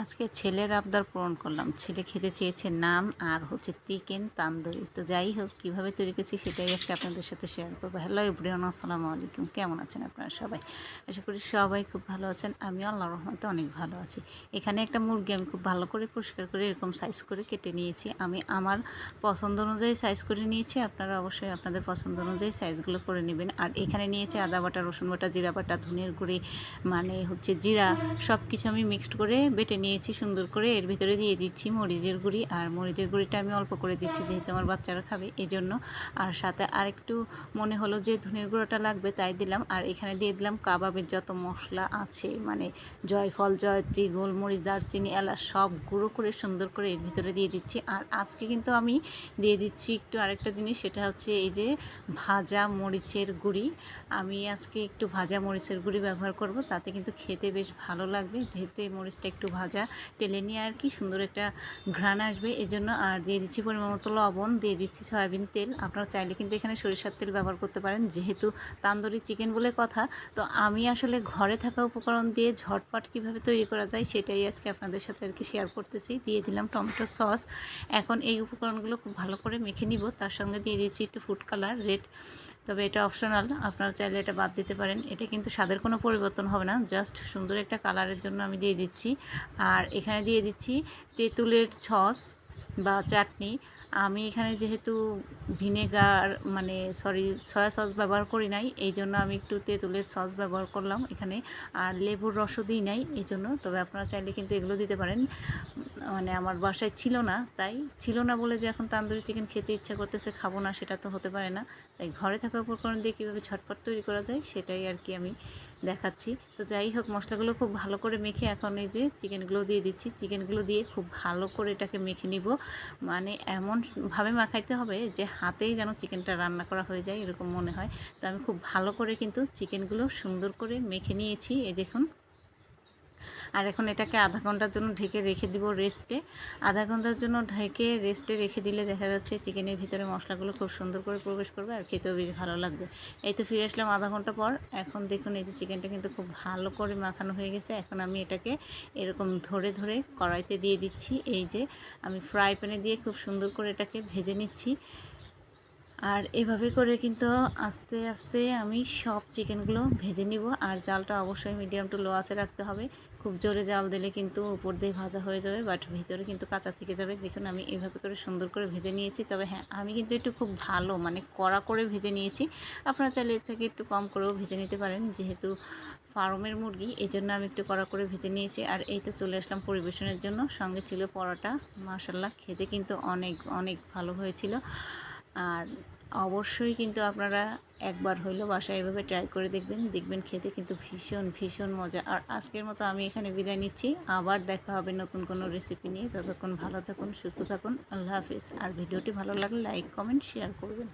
আজকে ছেলের আবদার পূরণ করলাম। ছেলে খেতে চেয়েছে নান আর চিকেন তান্দুরি। তো যাই হোক, কীভাবে তৈরি করছি সেটাই আজকে আপনাদের সাথে শেয়ার করবো। হ্যালো এভরিওয়ান, আসসালামু আলাইকুম। কেমন আছেন আপনারা সবাই? আশা করি সবাই খুব ভালো আছেন। আমিও আল্লাহর রহমতে অনেক ভালো আছি। এখানে একটা মুরগি আমি খুব ভালো করে পরিষ্কার করে এরকম সাইজ করে কেটে নিয়েছি। আমি আমার পছন্দ অনুযায়ী সাইজ করে নিয়েছি। আপনারা অবশ্যই আপনাদের পছন্দ অনুযায়ী সাইজগুলো করে নেবেন। আর এখানে নিয়েছি আদা বাটা, রসুন বাটা, জিরা বাটা, ধনের গুঁড়ি, জিরা, সব কিছু আমি মিক্সড করে বেটে নিয়েছি সুন্দর করে। এর ভিতরে দিয়ে দিচ্ছি মরিচের গুঁড়ি, আর মরিচের গুঁড়িটা আমি অল্প করে দিচ্ছি যেহেতু আমার বাচ্চারা খাবে এই জন্য। আর সাথে আরেকটু মনে হলো যে ধনের গুঁড়োটা লাগবে, তাই দিলাম। আর এখানে দিয়ে দিলাম কাবাবের যত মশলা আছে, জয়ফল, জয়ত্রী, গোলমরিচ, দারচিনি, এলাচ সব গুঁড়ো করে সুন্দর করে এর ভিতরে দিয়ে দিচ্ছি। আর আজকে কিন্তু আমি দিয়ে দিচ্ছি একটু আরেকটা জিনিস, সেটা হচ্ছে এই যে ভাজা মরিচের গুঁড়ি। আমি আজকে একটু ভাজা মরিচের গুঁড়ি ব্যবহার করব, তাতে কিন্তু খেতে বেশ ভালো লাগবে, যেহেতু এই মরিচটা একটু ভাজা টেলে নিয়ে আর কি সুন্দর একটা ঘ্রাণ আসবে এই জন্য। আর দিয়ে দিচ্ছি পরিমাণ মতো লবণ, দিয়ে দিচ্ছি সয়াবিন তেল। আপনারা চাইলে কিন্তু এখানে সরিষার তেল ব্যবহার করতে পারেন, যেহেতু তান্দুরি চিকেন বলে কথা। তো আমি আসলে ঘরে থাকা উপকরণ দিয়ে ঝটপট কীভাবে তৈরি করা যায় সেটাই আজকে আপনাদের সাথে আর কি শেয়ার করতেছি। দিয়ে দিলাম টমেটো সস। এখন এই উপকরণগুলো খুব ভালো করে মেখে নিব। তার সঙ্গে দিয়ে দিচ্ছি একটু ফুড কালার রেড, তবে এটা অপশনাল, আপনারা চাইলে এটা বাদ দিতে পারেন। এটা কিন্তু স্বাদের কোনো পরিবর্তন হবে না, জাস্ট সুন্দর একটা কালারের জন্য আমি দিয়ে দিচ্ছি। আর এখানে দিয়ে দিচ্ছি তেঁতুলের সস বা চাটনি। আমি এখানে যেহেতু ভিনেগার সয়া সস ব্যবহার করি নাই, এই জন্য আমি একটু তেঁতুলের সস ব্যবহার করলাম এখানে। আর লেবুর রসও দিই নাই এই জন্য, তবে আপনারা চাইলে কিন্তু এগুলো দিতে পারেন। আমার বাসায় ছিল না, তাই ছিল না বলে যে এখন তান্দুরি চিকেন খেতে ইচ্ছা করতেছে খাবো না, সেটা তো হতে পারে না। তাই ঘরে থাকা উপকরণ দিয়ে কীভাবে ঝটপট তৈরি করা যায় সেটাই আর কি আমি দেখাচ্ছি। তো যাই হোক, মশলাগুলো খুব ভালো করে মেখে এখন এই যে চিকেনগুলো দিয়ে দিচ্ছি। চিকেনগুলো দিয়ে খুব ভালো করে এটাকে মেখে নিব, এমনভাবে মাখাইতে হবে যে হাতেই যেন চিকেনটা রান্না করা হয়ে যায় এরকম মনে হয়। তো আমি খুব ভালো করে কিন্তু চিকেনগুলো সুন্দর করে মেখে নিয়েছি, এই দেখুন। আর এখন এটাকে আধা ঘন্টার জন্য ঢেকে রেখে দিব রেস্টে। আধা ঘন্টার জন্য ঢেকে রেস্টে রেখে দিলে দেখা যাচ্ছে চিকেনের ভিতরে মশলাগুলো খুব সুন্দর করে প্রবেশ করবে আর খেতেও বেশ ভালো লাগবে। এই তো ফিরে আসলাম আধা ঘন্টা পর। এখন দেখুন এই যে চিকেনটা কিন্তু খুব ভালো করে মাখানো হয়ে গেছে। এখন আমি এটাকে এরকম ধরে ধরে কড়াইতে দিয়ে দিচ্ছি। এই যে আমি ফ্রাই প্যানে দিয়ে খুব সুন্দর করে এটাকে ভেজে নিচ্ছি। আর এভাবে করে কিন্তু আস্তে আস্তে আমি সব চিকেনগুলো ভেজে নিব। আর জালটা অবশ্যই মিডিয়াম টু লো আঁচে রাখতে হবে। খুব জোরে জাল দিলে কিন্তু উপর দিয়ে ভাজা হয়ে যাবে, বাট ভিতরে কিন্তু কাঁচা থেকে যাবে। দেখুন আমি এভাবে করে সুন্দর করে ভেজে নিয়েছি। তবে হ্যাঁ, আমি কিন্তু একটু খুব ভালো কড়া করে ভেজে নিয়েছি। আপনারা চাইলে এর থেকে একটু কম করেও ভেজে নিতে পারেন, যেহেতু ফার্মের মুরগি এই জন্য আমি একটু কড়া করে ভেজে নিয়েছি। আর এই তো চলে আসলাম পরিবেশনের জন্য। সঙ্গে ছিল পরোটা। মাশাআল্লাহ, খেতে কিন্তু অনেক অনেক ভালো হয়েছিল। আর অবশ্যই কিন্তু আপনারা একবার হইলেও বাসায় এভাবে ট্রাই করে দেখবেন খেতে কিন্তু ভীষণ ভীষণ মজা। আর আজকের মতো আমি এখানে বিদায় নিচ্ছি, আবার দেখা হবে নতুন কোনো রেসিপি নিয়ে। ততক্ষণ ভালো থাকুন, সুস্থ থাকুন, আল্লাহ হাফিজ। আর ভিডিওটি ভালো লাগলে লাইক, কমেন্ট, শেয়ার করবেন।